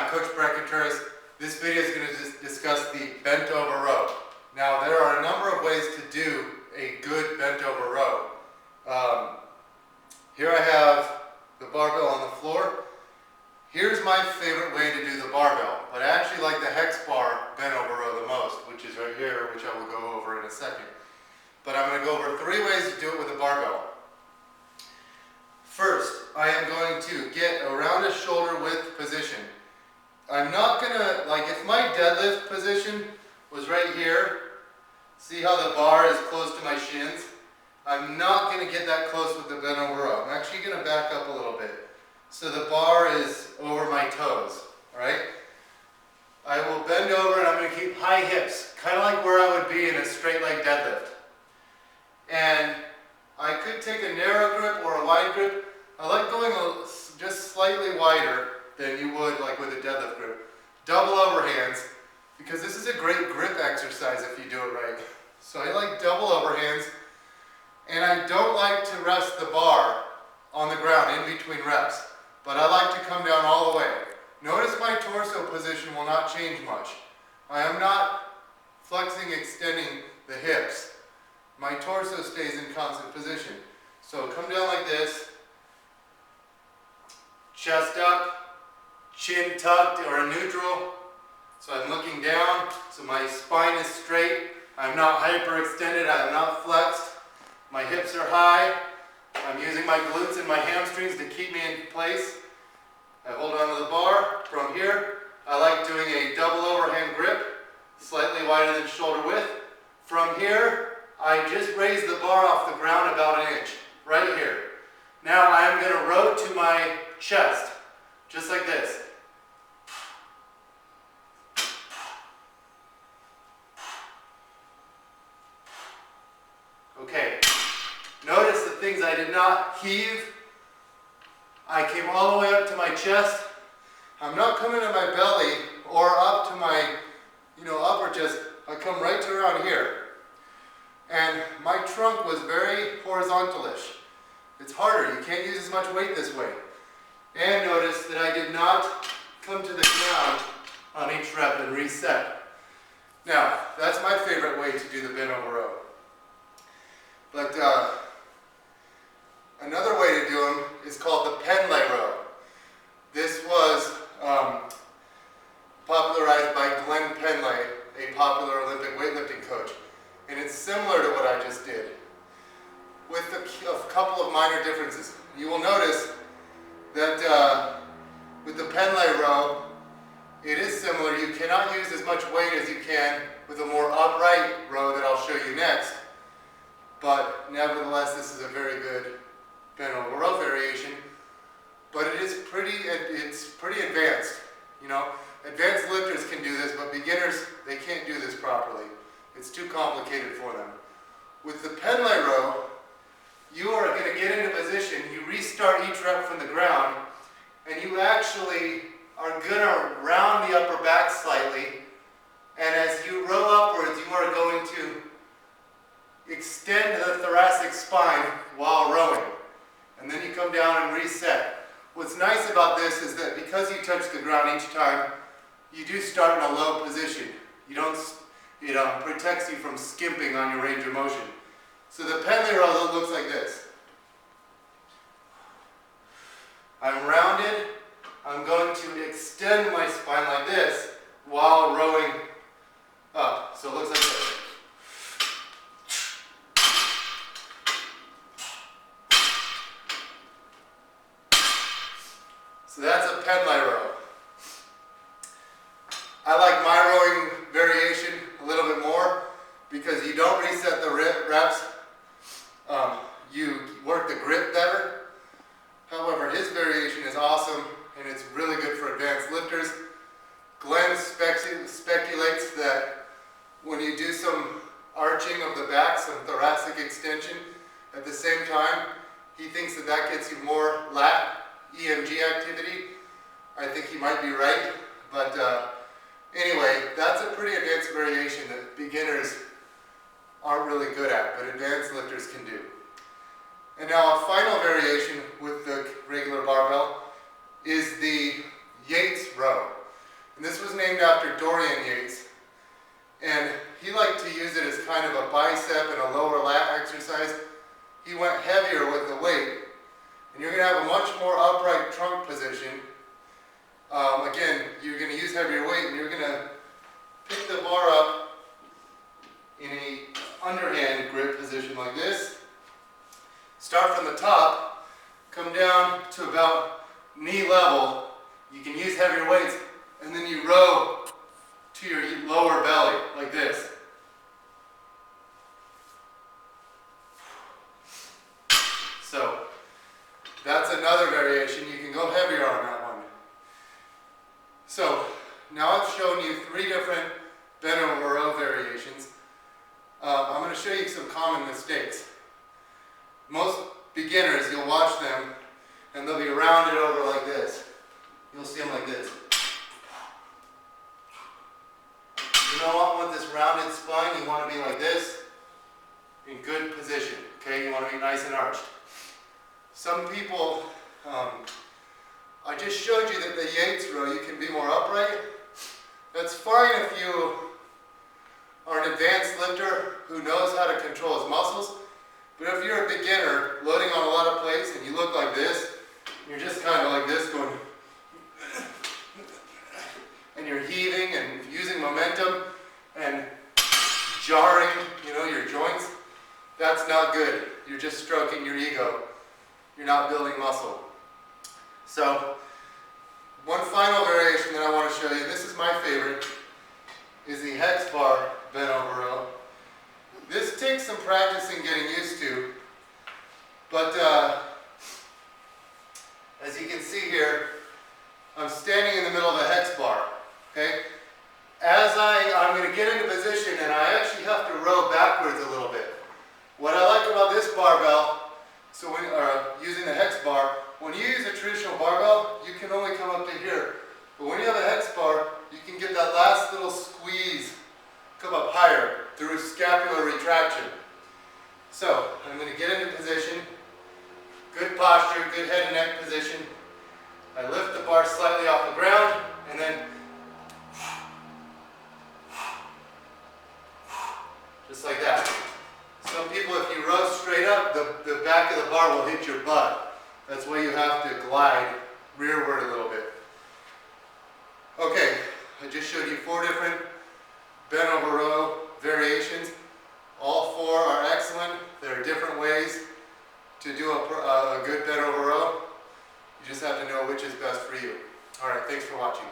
Coach Bret Contreras. This video is going to discuss the bent over row. Now there are a number of ways to do a good bent over row. Here I have the barbell on the floor. Here's my favorite way to do the barbell, but I actually like the hex bar bent over row the most, which is right here, which I will go over in a second. But I'm going to go over 3 ways to do it with a barbell. First, I am going to get around a shoulder width position. I'm not going to, like if my deadlift position was right here, see how the bar is close to my shins? I'm not going to get that close with the bent over row. I'm actually going to back up a little bit. So the bar is over my toes, alright? I will bend over and I'm going to keep high hips, kind of like where I would be in a straight leg deadlift. And I could take a narrow grip or a wide grip. I like going just slightly wider than you would like with a deadlift grip. Double overhands, because this is a great grip exercise if you do it right. So I like double overhands, and I don't like to rest the bar on the ground in between reps, but I like to come down all the way. Notice my torso position will not change much. I am not flexing, extending the hips. My torso stays in constant position. So come down like this, chest up, chin tucked or a neutral. So I'm looking down, so my spine is straight. I'm not hyperextended, I'm not flexed. My hips are high. I'm using my glutes and my hamstrings to keep me in place. I hold on to the bar. From here, I like doing a double overhand grip, slightly wider than shoulder width. From here, I just raise the bar off the ground about 1 inch, right here. Now I'm going to row to my chest, just like this. Okay, notice the things I did not heave. I came all the way up to my chest. I'm not coming to my belly or up to my, upper chest. I come right to around here. And my trunk was very horizontalish. It's harder, you can't use as much weight this way. And notice that I did not come to the ground on each rep and reset. Now, that's my favorite way to do the bent over row. But another way to do them is called the Pendlay row. This was popularized by Pendlay, a popular Olympic weightlifting coach. And it's similar to what I just did, with a couple of minor differences. You will notice that with the Pendlay row, it is similar. You cannot use as much weight as you can with a more upright row that I'll show you next. But nevertheless, this is a very good bent over row variation. But it's pretty advanced. Advanced lifters can do this, but beginners, they can't do this properly. It's too complicated for them. With the Pendlay row, you are going to get into position, you restart each rep from the ground, and you actually are going to round the upper back slightly, and as you row upwards, you are going to extend the thoracic spine while rowing. And then you come down and reset. What's nice about this is that because you touch the ground each time, you do start in a low position. It protects you from skimping on your range of motion. So the Pendlay row looks like this. I'm rounded. I'm going to extend my spine like this while rowing up. So it looks like this. So that's a Pendlay row. I like my rowing variation a little bit more because you don't reset the reps. You work the grip better. However, his variation is awesome and it's really good for advanced lifters. Glenn speculates that when you do some arching of the back, some thoracic extension at the same time, he thinks that gets you more lat EMG activity. I think he might be right, but anyway, that's a pretty advanced variation that beginners aren't really good at, but advanced lifters can do. And now a final variation with the regular barbell is the Yates row. Dorian Yates, and he liked to use it as kind of a bicep and a lower lat exercise. He went heavier with the weight, and you're going to have a much more upright trunk position. Again, you're going to use heavier weight, and you're going to pick the bar up in a underhand grip position like this. Start from the top, come down to about knee level. You can use heavier weights, and then you row to your lower belly like this. So that's another variation. You can go heavier on that one. So now I've shown you 3 different bent over row variations. I'm going to show you some common mistakes. Most beginners, you'll watch them and they'll be rounded over like this. You'll see them like this. You don't want this rounded spine, you want to be like this, in good position, okay? You want to be nice and arched. Some people, I just showed you that the Yates row, you can be more upright. That's fine if you are an advanced lifter who knows how to control his muscles. But if you're a beginner, loading on a lot of plates, and you look like this, you're just kind of like this going, and you're heaving and using momentum and jarring, your joints, that's not good. You're just stroking your ego. You're not building muscle. So, one final variation that I want to show you, this is my favorite, is the hex bar bent over row. This takes some practicing getting used to, but as you can see here, I'm standing in the middle of a hex bar, okay? As I'm going to get into position, and I actually have to row backwards a little bit. What I like about this barbell, using the hex bar, when you use a traditional barbell, you can only come up to here. But when you have a hex bar, you can get that last little squeeze, come up higher through scapular retraction. So, I'm going to get into position, good posture, good head and neck position. I lift the bar slightly off the ground, and then just like that. Some people, if you row straight up, the back of the bar will hit your butt. That's why you have to glide rearward a little bit. Okay, I just showed you 4 different bent over row variations. All 4 are excellent. There are different ways to do a good bent over row. You just have to know which is best for you. All right, thanks for watching.